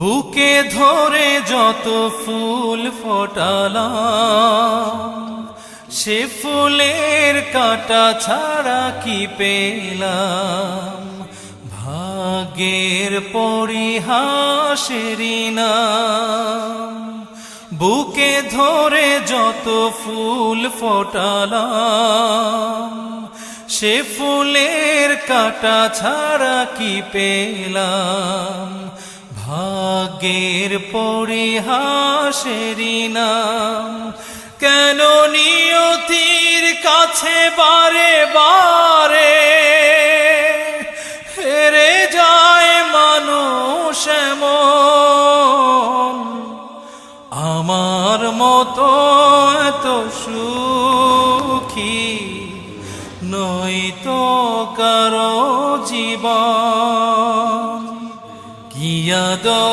বুকে ধরে যত ফুল ফোটালাম, সে ফুলের কাঁটা ছাড়া কি পেলাম। ভাগ্যের পরিহাসেরই নাম। বুকে ধরে যত ফুল ফোটালাম, সে ফুলের কাঁটা ছাড়া কি পেলাম। ভাগ্যের পরিহাসেরই নাম। কেন নিয়তির কাছে বারে বারে হেরে যায় মানুষ এমন। আমার মতো এত সুখী নয়তো কারো জীবন। কি আদর